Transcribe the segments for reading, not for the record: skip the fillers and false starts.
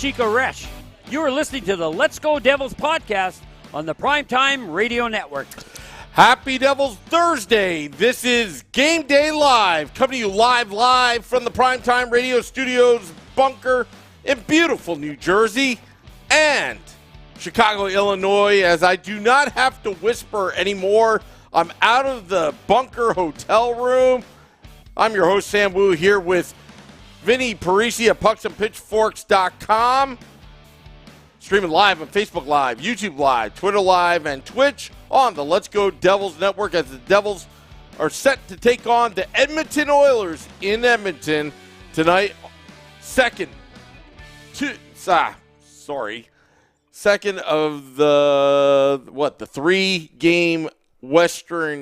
Chico Resch. You are listening to the Let's Go Devils podcast on the Primetime Radio Network. Happy Devils Thursday. This is Game Day Live, coming to you live from the Primetime Radio Studios bunker in beautiful New Jersey and Chicago, Illinois, as I do not have to whisper anymore. I'm out of the bunker hotel room. I'm your host, Sam Wu, here with Vinnie, Parise at pucksandpitchforks.com. Streaming live on Facebook Live, YouTube Live, Twitter Live, and Twitch on the Let's Go Devils Network as the Devils are set to take on the Edmonton Oilers in Edmonton tonight. Second of the 3-game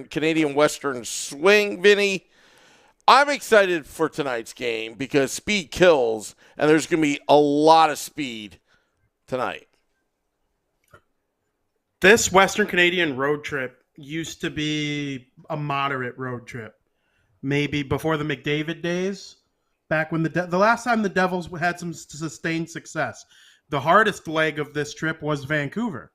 Canadian Western swing, Vinny. I'm excited for tonight's game because speed kills, and there's going to be a lot of speed tonight. This Western Canadian road trip used to be a moderate road trip. Maybe before the McDavid days, back when the last time the Devils had some sustained success. The hardest leg of this trip was Vancouver.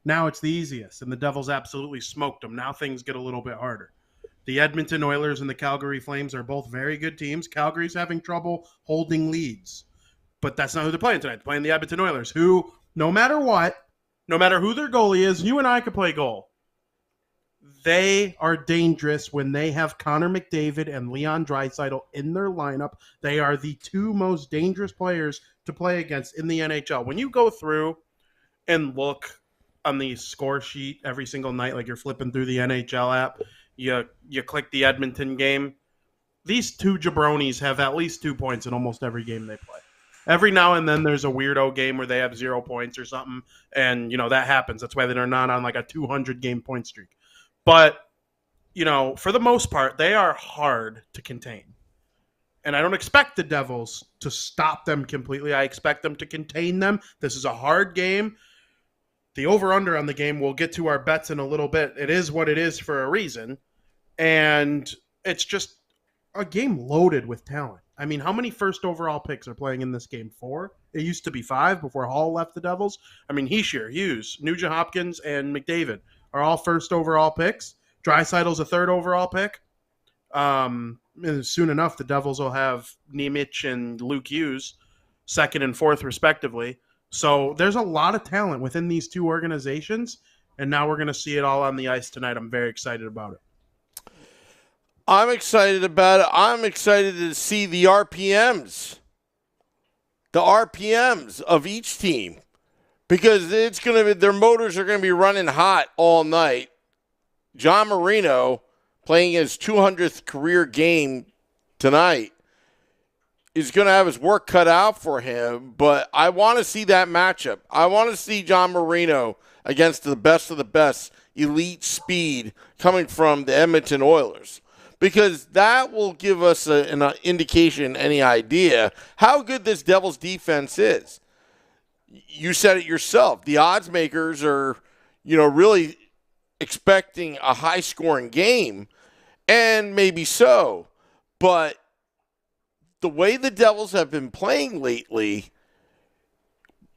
Now it's the easiest, and the Devils absolutely smoked them. Now things get a little bit harder. The Edmonton Oilers and the Calgary Flames are both very good teams. Calgary's having trouble holding leads. But that's not who they're playing tonight. They're playing the Edmonton Oilers, who, no matter what, no matter who their goalie is, you and I could play goal. They are dangerous when they have Connor McDavid and Leon Draisaitl in their lineup. They are the two most dangerous players to play against in the NHL. When you go through and look on the score sheet every single night, like you're flipping through the NHL app, you click the Edmonton game, these two jabronis have at least 2 points in almost every game they play. Every now and then there's a weirdo game where they have 0 points or something, and, that happens. That's why they're not on like a 200-game point streak. But, for the most part, they are hard to contain. And I don't expect the Devils to stop them completely. I expect them to contain them. This is a hard game. The over-under on the game, we'll get to our bets in a little bit. It is what it is for a reason. And it's just a game loaded with talent. I mean, how many first overall picks are playing in this game? 4? It used to be 5 before Hall left the Devils. I mean, Hischier, Hughes, Nugent Hopkins, and McDavid are all first overall picks. Draisaitl's a 3rd overall pick. Soon enough, the Devils will have Nemec and Luke Hughes, 2nd and 4th respectively. So there's a lot of talent within these two organizations, and now we're going to see it all on the ice tonight. I'm very excited about it. I'm excited about it. I'm excited to see the RPMs of each team, because it's going to be, their motors are going to be running hot all night. John Marino playing his 200th career game tonight is going to have his work cut out for him, but I want to see that matchup. I want to see John Marino against the best of the best elite speed coming from the Edmonton Oilers, because that will give us an indication, any idea, how good this Devils defense is. You said it yourself. The odds makers are, really expecting a high-scoring game, and maybe so, but the way the Devils have been playing lately,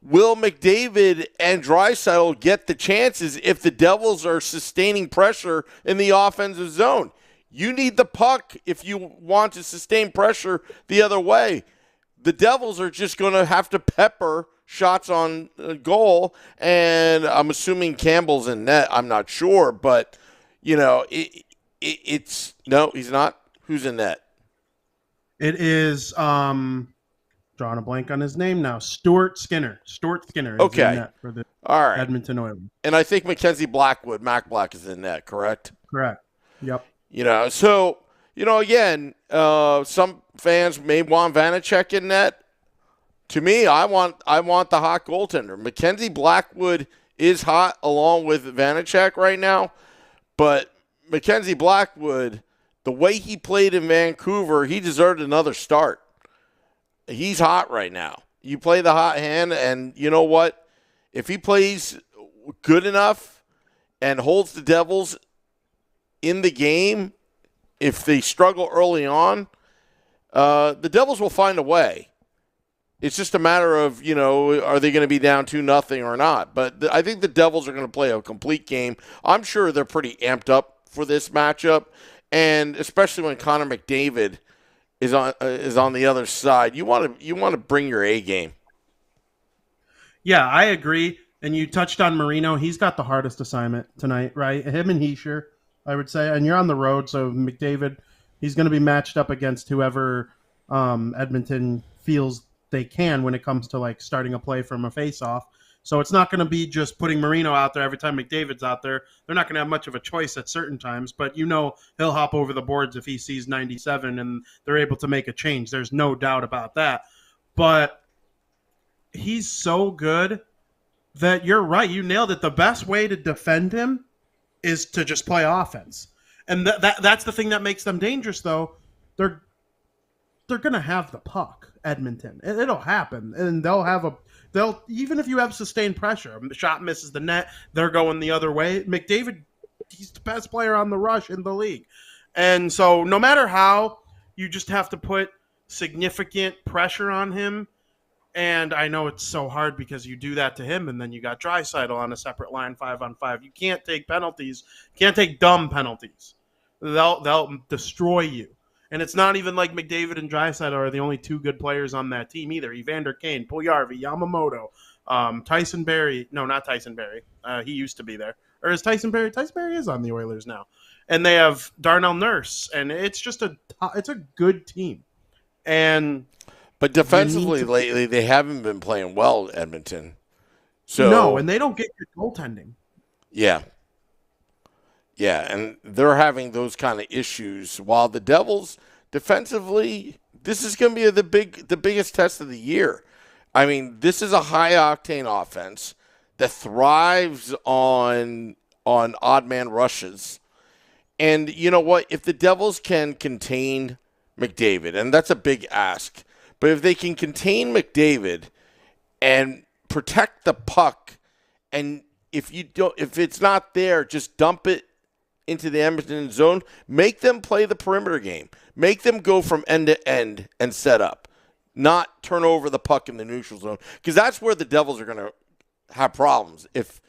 will McDavid and Draisaitl get the chances if the Devils are sustaining pressure in the offensive zone? You need the puck if you want to sustain pressure the other way. The Devils are just going to have to pepper shots on goal, and I'm assuming Campbell's in net. I'm not sure, but, it's – no, he's not. Who's in net? It is drawing a blank on his name now. Stuart Skinner. Stuart Skinner is in net for the Edmonton Oilers. And I think Mackenzie Blackwood, Mac Black, is in net, correct? Correct. Yep. So, again, some fans may want Vanacek in net. To me, I want the hot goaltender. Mackenzie Blackwood is hot along with Vanacek right now, but Mackenzie Blackwood, the way he played in Vancouver, he deserved another start. He's hot right now. You play the hot hand, and you know what? If he plays good enough and holds the Devils in the game, if they struggle early on, the Devils will find a way. It's just a matter of, are they going to be down 2-0 or not? But I think the Devils are going to play a complete game. I'm sure they're pretty amped up for this matchup, and especially when Connor McDavid is on the other side. You want to bring your A game. Yeah, I agree. And you touched on Marino. He's got the hardest assignment tonight, right? Him and Heischer, I would say. And you're on the road, so McDavid, he's going to be matched up against whoever Edmonton feels they can when it comes to like starting a play from a face-off. So it's not going to be just putting Marino out there every time McDavid's out there. They're not going to have much of a choice at certain times, but he'll hop over the boards if he sees 97 and they're able to make a change. There's no doubt about that. But he's so good that you're right. You nailed it. The best way to defend him is to just play offense. And that's the thing that makes them dangerous, though. They're going to have the puck, Edmonton. It'll happen. And they'll even if you have sustained pressure, the shot misses the net, they're going the other way. McDavid, he's the best player on the rush in the league. And so no matter how, you just have to put significant pressure on him. And I know it's so hard because you do that to him, and then you got Draisaitl on a separate line 5-on-5. You can't take penalties. You can't take dumb penalties. They'll destroy you. And it's not even like McDavid and Draisaitl are the only two good players on that team either. Evander Kane, Puljujarvi, Yamamoto, Tyson Barrie. No, not Tyson Barrie. He used to be there. Or is Tyson Barrie? Tyson Barrie is on the Oilers now. And they have Darnell Nurse, and it's just it's a good team. But defensively lately, they haven't been playing well, Edmonton. So no, and they don't get good goaltending. Yeah. Yeah, and they're having those kind of issues. While the Devils, defensively, this is going to be the biggest test of the year. I mean, this is a high-octane offense that thrives on odd man rushes. And you know what? If the Devils can contain McDavid, and that's a big ask, but if they can contain McDavid and protect the puck, and if it's not there, just dump it into the Edmonton zone, make them play the perimeter game. Make them go from end to end and set up, not turn over the puck in the neutral zone, because that's where the Devils are going to have problems. If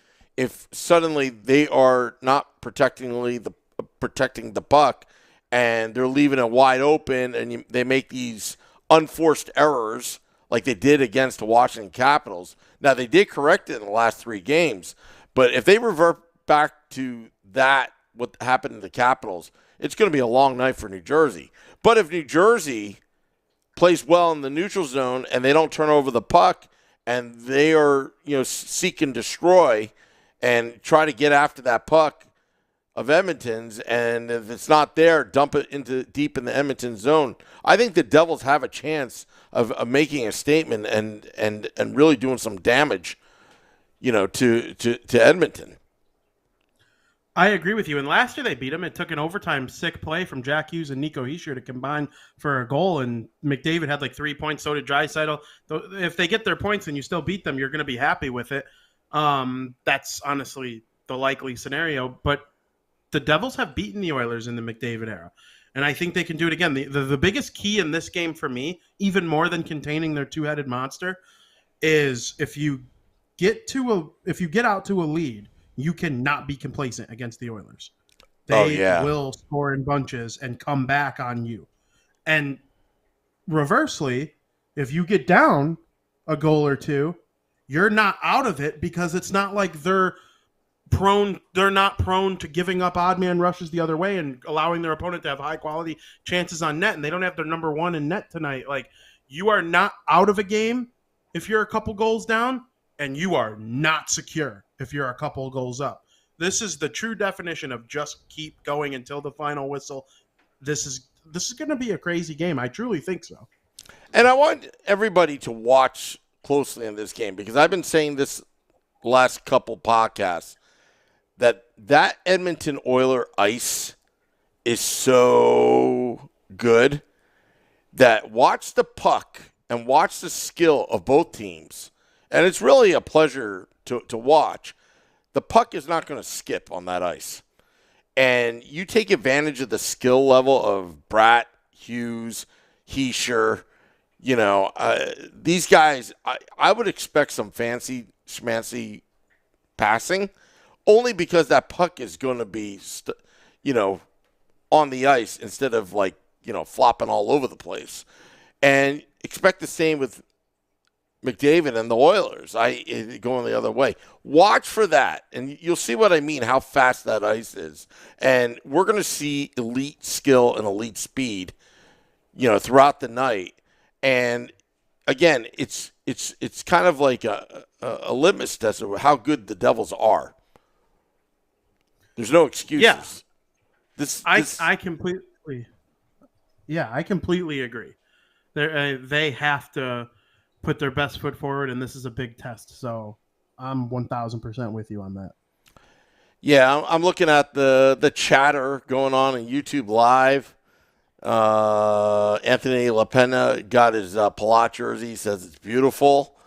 suddenly they are not protecting the puck and they're leaving it wide open, and they make these unforced errors like they did against the Washington Capitals. Now, they did correct it in the last 3 games, but if they revert back to that, what happened to the Capitals, it's going to be a long night for New Jersey. But if New Jersey plays well in the neutral zone and they don't turn over the puck and they are, seek and destroy and try to get after that puck of Edmonton's, and if it's not there, dump it into deep in the Edmonton zone, I think the Devils have a chance of making a statement and really doing some damage, to Edmonton. I agree with you. And last year they beat them. It took an overtime sick play from Jack Hughes and Nico Hischier to combine for a goal. And McDavid had like 3 points. So did Draisaitl. If they get their points and you still beat them, you're going to be happy with it. That's honestly the likely scenario. But the Devils have beaten the Oilers in the McDavid era. And I think they can do it again. The biggest key in this game for me, even more than containing their two-headed monster, is if you get out to a lead, you cannot be complacent against the Oilers. They will score in bunches and come back on you. And reversely, if you get down a goal or two, you're not out of it, because it's not like they're not prone to giving up odd man rushes the other way and allowing their opponent to have high quality chances on net, and they don't have their number one in net tonight. Like, you are not out of a game if you're a couple goals down, and you are not secure if you're a couple goals up. This is the true definition of just keep going until the final whistle. This is going to be a crazy game. I truly think so. And I want everybody to watch closely in this game, because I've been saying this last couple podcasts, that Edmonton Oiler ice is so good that watch the puck and watch the skill of both teams. And it's really a pleasure to watch. The puck is not going to skip on that ice. And you take advantage of the skill level of Bratt, Hughes, Hischier, These guys, I would expect some fancy schmancy passing, only because that puck is going to be, on the ice instead of flopping all over the place. And expect the same with McDavid and the Oilers. Going the other way. Watch for that, and you'll see what I mean, how fast that ice is. And we're going to see elite skill and elite speed, throughout the night. And again, it's kind of like a litmus test of how good the Devils are. There's no excuses. Yeah. I completely agree. They have to put their best foot forward, and this is a big test. So I'm 1,000% with you on that. Yeah, I'm looking at the chatter going on YouTube Live. Anthony LaPena got his Palat jersey. Says it's beautiful.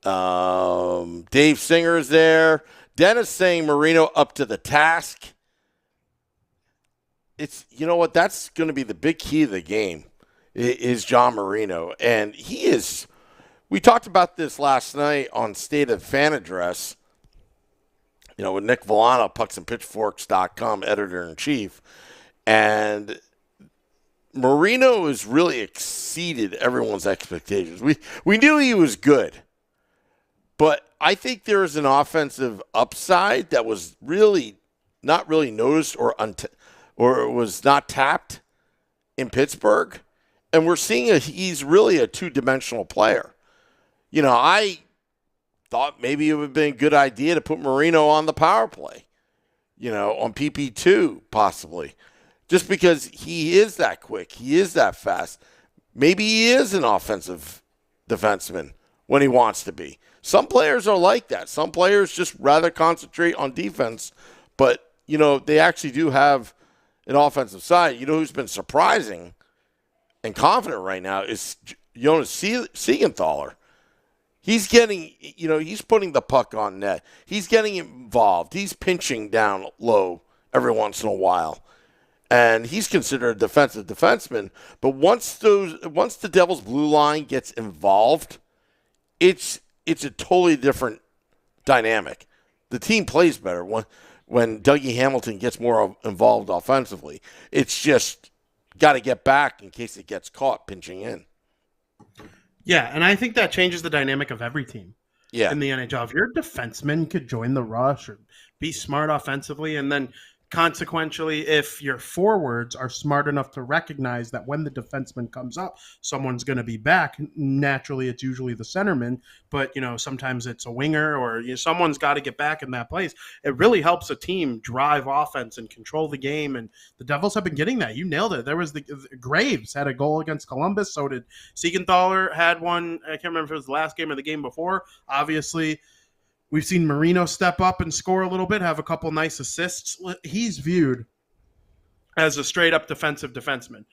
Dave Singer's there. Dennis saying Marino up to the task. It's, what, that's going to be the big key of the game is John Marino. And he is, we talked about this last night on State of Fan Address, with Nick Villano, pucksandpitchforks.com, editor-in-chief. And Marino has really exceeded everyone's expectations. We knew he was good, but I think there's an offensive upside that was really not really noticed or was not tapped in Pittsburgh, and we're seeing he's really a two-dimensional player. I thought maybe it would have been a good idea to put Marino on the power play, on PP2 possibly. Just because he is that quick, he is that fast. Maybe he is an offensive defenseman when he wants to be. Some players are like that. Some players just rather concentrate on defense, but, they actually do have an offensive side. Who's been surprising and confident right now is Jonas Siegenthaler. He's getting, he's putting the puck on net. He's getting involved. He's pinching down low every once in a while. And he's considered a defensive defenseman. But once the Devils' blue line gets involved, it's a totally different dynamic. The team plays better when Dougie Hamilton gets more involved offensively. It's just got to get back in case it gets caught pinching in. Yeah, and I think that changes the dynamic of every team in the NHL. If your defenseman could join the rush or be smart offensively, and then consequentially, if your forwards are smart enough to recognize that when the defenseman comes up, someone's going to be back. Naturally, it's usually the centerman, but sometimes it's a winger or someone's got to get back in that place. It really helps a team drive offense and control the game. And the Devils have been getting that. You nailed it. There was Graves had a goal against Columbus. So did Siegenthaler had one. I can't remember if it was the last game or the game before. Obviously, we've seen Marino step up and score a little bit, have a couple nice assists. He's viewed as a straight-up defensive defenseman.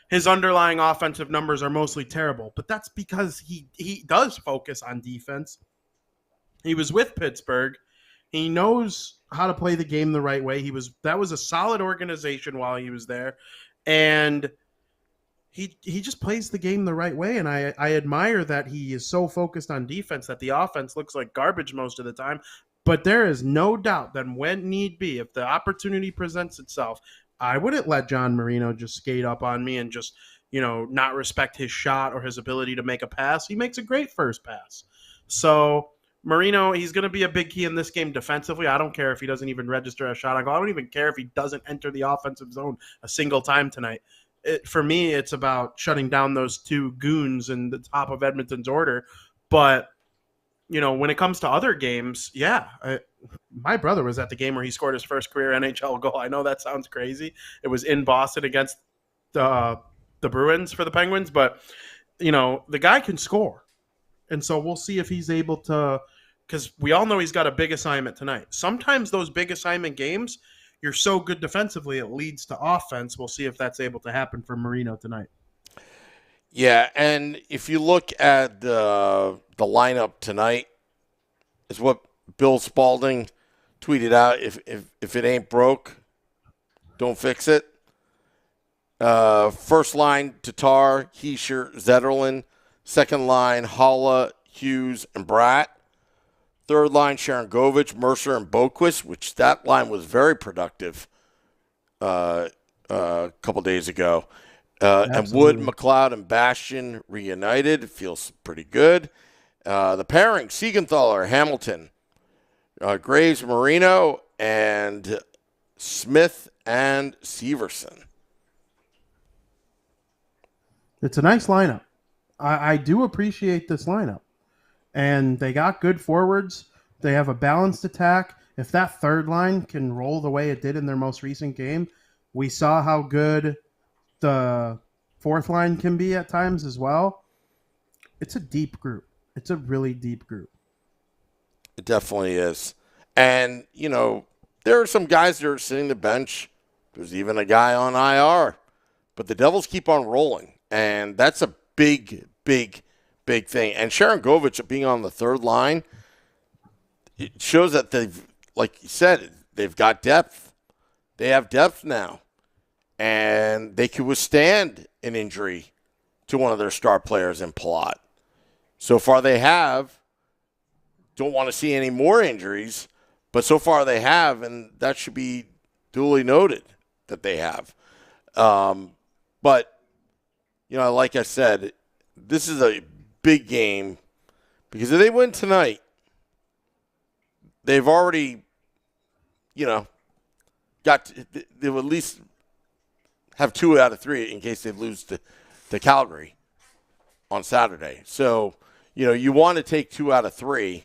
His underlying offensive numbers are mostly terrible, but that's because he does focus on defense. He was with Pittsburgh. He knows how to play the game the right way. That was a solid organization while he was there, and he just plays the game the right way, and I admire that he is so focused on defense that the offense looks like garbage most of the time. But there is no doubt that when need be, if the opportunity presents itself, I wouldn't let John Marino just skate up on me and just, not respect his shot or his ability to make a pass. He makes a great first pass. So Marino, he's going to be a big key in this game defensively. I don't care if he doesn't even register a shot on goal. I don't even care if he doesn't enter the offensive zone a single time tonight. For me, it's about shutting down those two goons in the top of Edmonton's order. But, when it comes to other games, my brother was at the game where he scored his first career NHL goal. I know that sounds crazy. It was in Boston against the Bruins for the Penguins. But, the guy can score. And so we'll see if he's able to – because we all know he's got a big assignment tonight. Sometimes those big assignment games – you're so good defensively, it leads to offense. We'll see if that's able to happen for Marino tonight. Yeah, and if you look at the lineup tonight, is what Bill Spalding tweeted out. If it ain't broke, don't fix it. First line, Tatar, Heischer, Zetterlund. Second line, Holla, Hughes, and Bratt. Third line, Sharangovich, Mercer, and Boquist, which that line was very productive a couple days ago. And Wood, McLeod, and Bastian reunited. Feels pretty good. The pairing, Siegenthaler, Hamilton, Graves, Marino, and Smith and Severson. It's a nice lineup. I do appreciate this lineup. And they got good forwards. They have a balanced attack. If that third line can roll the way it did in their most recent game, we saw how good the fourth line can be at times as well. It's a deep group. It's a really deep group. It definitely is. And, there are some guys that are sitting the bench. There's even a guy on IR. But the Devils keep on rolling. And that's a big, big, big thing. And Sharangovich being on the third line, it shows that they've, like you said, they've got depth. They have depth now. And they can withstand an injury to one of their star players in Palat. So far they have. Don't want to see any more injuries, but so far they have, and that should be duly noted that they have. But, like I said, this is a big game because if they win tonight, they've already, they'll at least have 2 out of 3 in case they lose to Calgary on Saturday. So, you want to take 2 out of 3,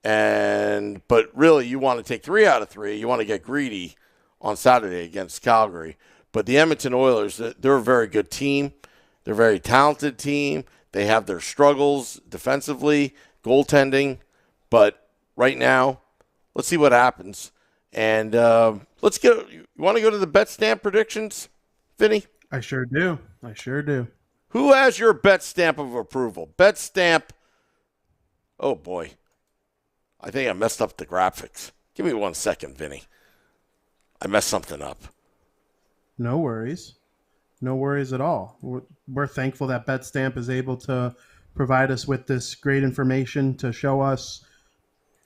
but really you want to take 3 out of 3. You want to get greedy on Saturday against Calgary. But the Edmonton Oilers, they're a very good team. They're a very talented team. They have their struggles defensively, goaltending. But right now, let's see what happens. And let's go. You want to go to the bet stamp predictions, Vinny? I sure do. Who has your bet stamp of approval? Bet stamp. Oh, boy. I think I messed up the graphics. Give me 1 second, Vinny. I messed something up. No worries. No worries at all. We're thankful that BetStamp is able to provide us with this great information to show us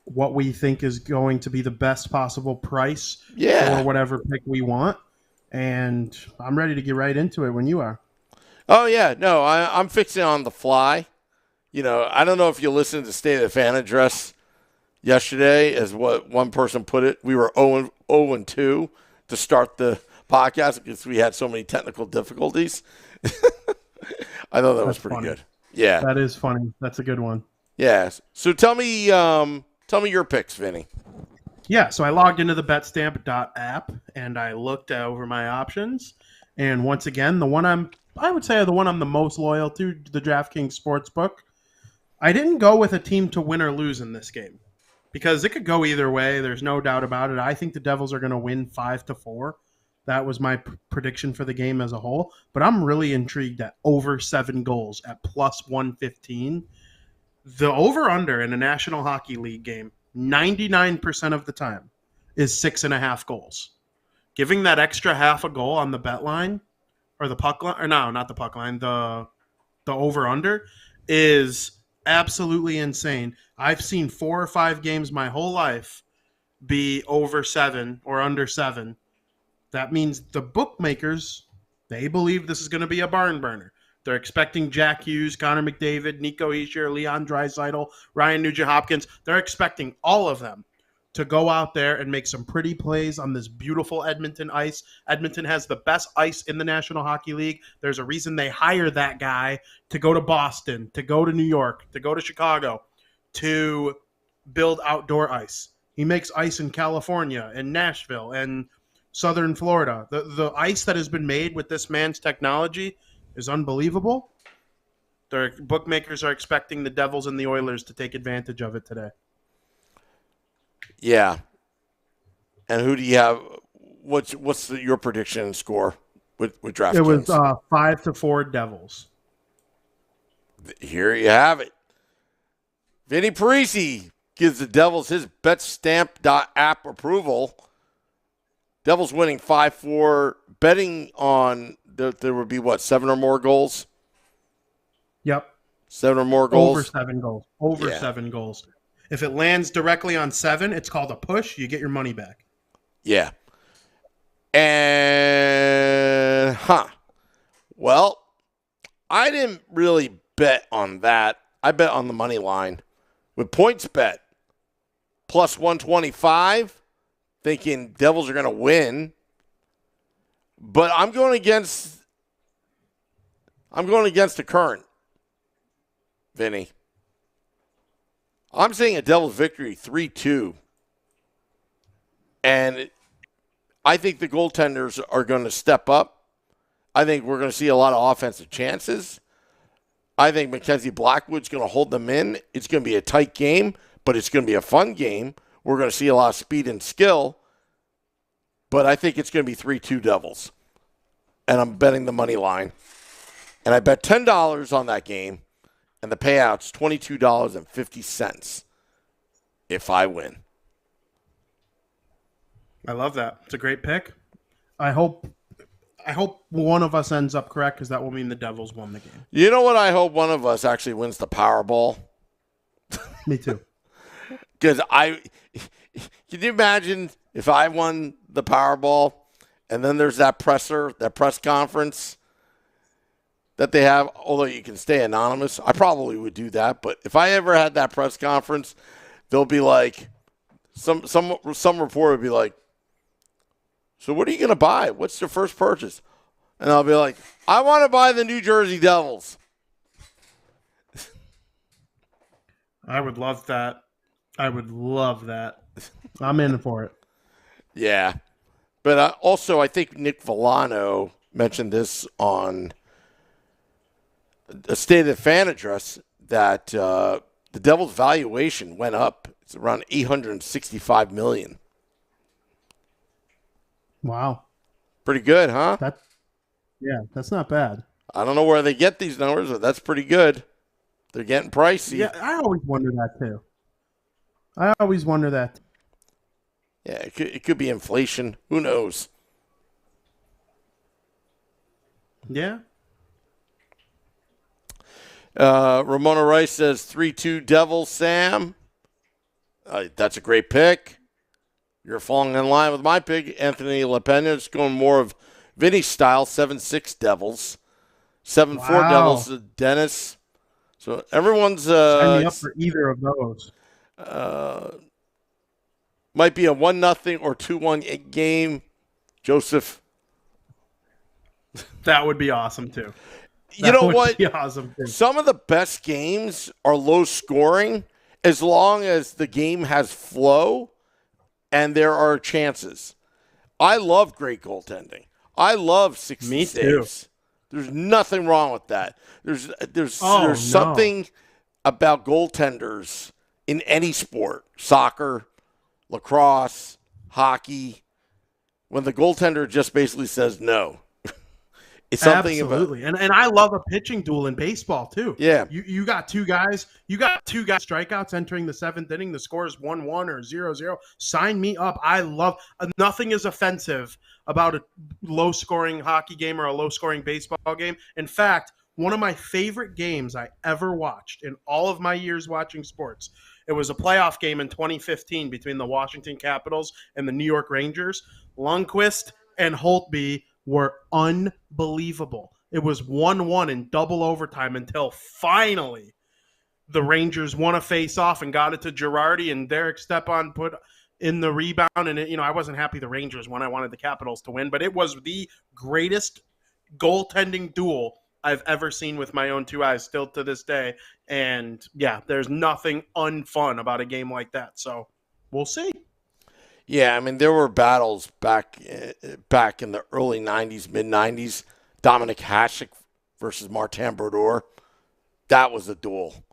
what we think is going to be the best possible price for whatever pick we want. And I'm ready to get right into it when you are. Oh, yeah. No, I'm fixing on the fly. I don't know if you listened to State of the Fan address yesterday, as what one person put it. We were 0-2 to start the podcast because we had so many technical difficulties. I thought that was pretty good. Yeah. That is funny. That's a good one. Yeah. So tell me your picks, Vinny. Yeah, so I logged into the betstamp.app and I looked over my options. And once again, the one I'm the most loyal to, the DraftKings Sportsbook. I didn't go with a team to win or lose in this game because it could go either way. There's no doubt about it. I think the Devils are going to win 5-4. That was my prediction for the game as a whole. But I'm really intrigued at over 7 goals at plus 115. The over-under in a National Hockey League game, 99% of the time, is 6.5 goals. Giving that extra half a goal on the bet line, or the puck line, or no, not the puck line, the over-under is absolutely insane. I've seen 4 or 5 games my whole life be over 7 or under 7. That means the bookmakers, they believe this is going to be a barn burner. They're expecting Jack Hughes, Connor McDavid, Nico Hischier, Leon Draisaitl, Ryan Nugent-Hopkins. They're expecting all of them to go out there and make some pretty plays on this beautiful Edmonton ice. Edmonton has the best ice in the National Hockey League. There's a reason they hired that guy to go to Boston, to go to New York, to go to Chicago, to build outdoor ice. He makes ice in California and Nashville and Southern Florida. The ice that has been made with this man's technology is unbelievable. Their bookmakers are expecting the Devils and the Oilers to take advantage of it today. Yeah. And who do you have? What's your prediction and score with DraftKings? It was 5-4 Devils. Here you have it. Vinnie Parise gives the Devils his betstamp.app approval. Devils winning 5-4. Betting on there would be, 7 or more goals? Yep. 7 or more goals? Over 7 goals. Over 7 goals. If it lands directly on 7, it's called a push. You get your money back. Yeah. And, well, I didn't really bet on that. I bet on the money line with points bet plus 125, thinking Devils are going to win. But I'm going against the current, Vinny. I'm saying a Devils victory 3-2. And I think the goaltenders are going to step up. I think we're going to see a lot of offensive chances. I think Mackenzie Blackwood's going to hold them in. It's going to be a tight game, but it's going to be a fun game. We're going to see a lot of speed and skill. But I think it's going to be 3-2 Devils. And I'm betting the money line. And I bet $10 on that game. And the payout's $22.50 if I win. I love that. It's a great pick. I hope one of us ends up correct because that will mean the Devils won the game. You know what? I hope one of us actually wins the Powerball. Me too. Because can you imagine if I won the Powerball and then there's that press conference that they have, although you can stay anonymous. I probably would do that. But if I ever had that press conference, they'll be like, some reporter would be like, so what are you going to buy? What's your first purchase? And I'll be like, I want to buy the New Jersey Devils. I would love that. I would love that. I'm in for it. Yeah. But also, I think Nick Villano mentioned this on a State of the Fan address that the Devils' valuation went up. It's around $865 million. Wow. Pretty good, huh? That's not bad. I don't know where they get these numbers, but that's pretty good. They're getting pricey. Yeah, I always wonder that too. Yeah, it could be inflation. Who knows? Yeah. Ramona Rice says 3-2 Devils, Sam. That's a great pick. You're falling in line with my pick, Anthony LaPena. It's going more of Vinnie style, 7-6 Devils. 7-4 Devils, Dennis. So everyone's... Sign me up for either of those. Might be a 1-0 or 2-1 game. Joseph. That would be awesome, too. You know what? Be awesome too. Some of the best games are low scoring as long as the game has flow and there are chances. I love great goaltending. I love 60 saves. There's nothing wrong with that. There's something about goaltenders in any sport, soccer, lacrosse, hockey, when the goaltender just basically says no. It's something absolutely, and I love a pitching duel in baseball too. Yeah, you got two guys strikeouts entering the 7th inning. The score is 1-1 or 0-0. Sign me up. I love. Nothing is offensive about a low scoring hockey game or a low scoring baseball game. In fact, one of my favorite games I ever watched in all of my years watching sports. It was a playoff game in 2015 between the Washington Capitals and the New York Rangers. Lundqvist and Holtby were unbelievable. It was 1-1 in double overtime until finally the Rangers won a face-off and got it to Girardi, and Derek Stepan put in the rebound. And, I wasn't happy the Rangers won. I wanted the Capitals to win. But it was the greatest goaltending duel I've ever seen with my own two eyes, still to this day. And, yeah, there's nothing unfun about a game like that. So we'll see. Yeah, I mean, there were battles back in the early 90s, mid-90s. Dominic Hasek versus Martin Brodeur. That was a duel.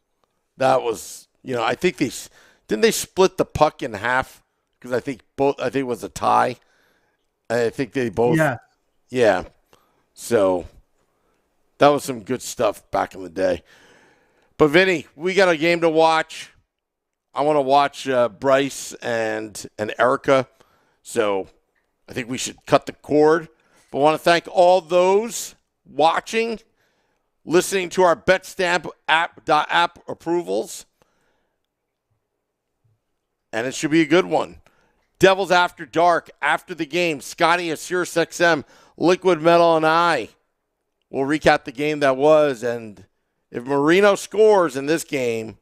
That was, I think didn't they split the puck in half? Because I think it was a tie. I think they both. Yeah. So that was some good stuff back in the day. But, Vinny, we got a game to watch. I want to watch Bryce and Erica, so I think we should cut the cord. But I want to thank all those watching. listening to our BetStamp app approvals. And it should be a good one. Devils After Dark, after the game. Scotty at Sirius XM, Liquid Metal, and I will recap the game that was. And if Marino scores in this game,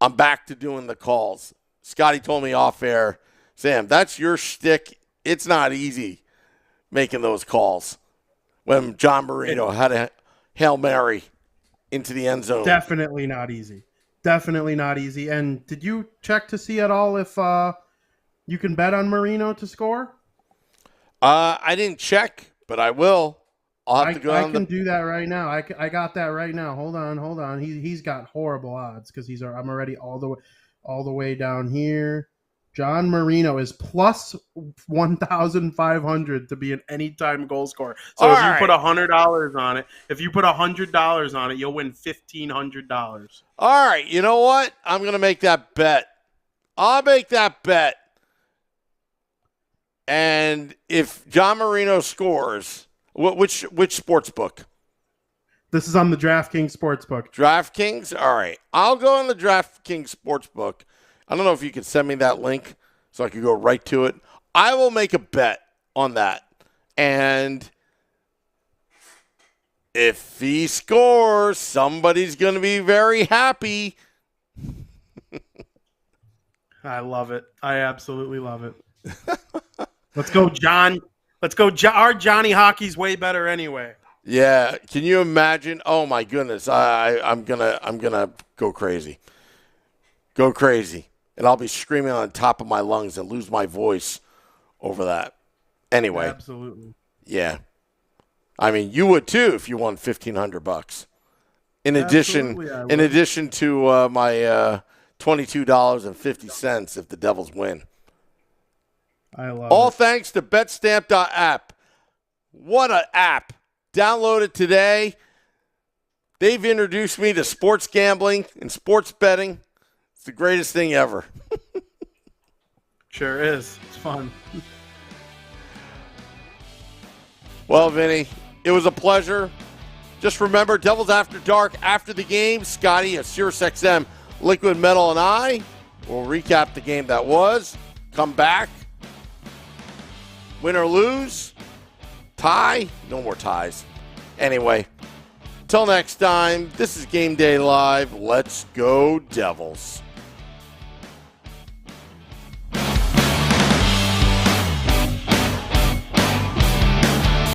I'm back to doing the calls. Scotty told me off air, Sam, that's your shtick. It's not easy making those calls when John Marino had a Hail Mary into the end zone. Definitely not easy. Definitely not easy. And did you check to see at all if you can bet on Marino to score? I didn't check, but I will. I'll have to go I can do that right now. I got that right now. Hold on. He's got horrible odds because I'm already all the way down here. John Marino is plus 1,500 to be an anytime goal scorer. So All if you right. put $100 on it, if you put $100 on it, you'll win $1,500. All right, you know what? I'm going to make that bet. I'll make that bet. And if John Marino scores, which sports book? This is on the DraftKings Sportsbook. DraftKings? All right. I'll go on the DraftKings Sportsbook. I don't know if you can send me that link so I can go right to it. I will make a bet on that. And if he scores, somebody's going to be very happy. I love it. I absolutely love it. Let's go, John. Let's go. Our Johnny Hockey's way better anyway. Yeah. Can you imagine? Oh my goodness. I'm gonna go crazy. Go crazy. And I'll be screaming on the top of my lungs and lose my voice over that. Anyway. Absolutely. Yeah. I mean, you would too if you won $1,500. In addition to my $22.50 if the Devils win. I love All it. thanks to betstamp.app. What an app. Download it today. They've introduced me to sports gambling and sports betting. It's the greatest thing ever. Sure is. It's fun. Well, Vinny, it was a pleasure. Just remember, Devils After Dark, after the game, Scotty at Sirius XM, Liquid Metal, and I will recap the game that was, come back, win or lose, tie, no more ties. Anyway, until next time, this is Game Day Live. Let's go, Devils.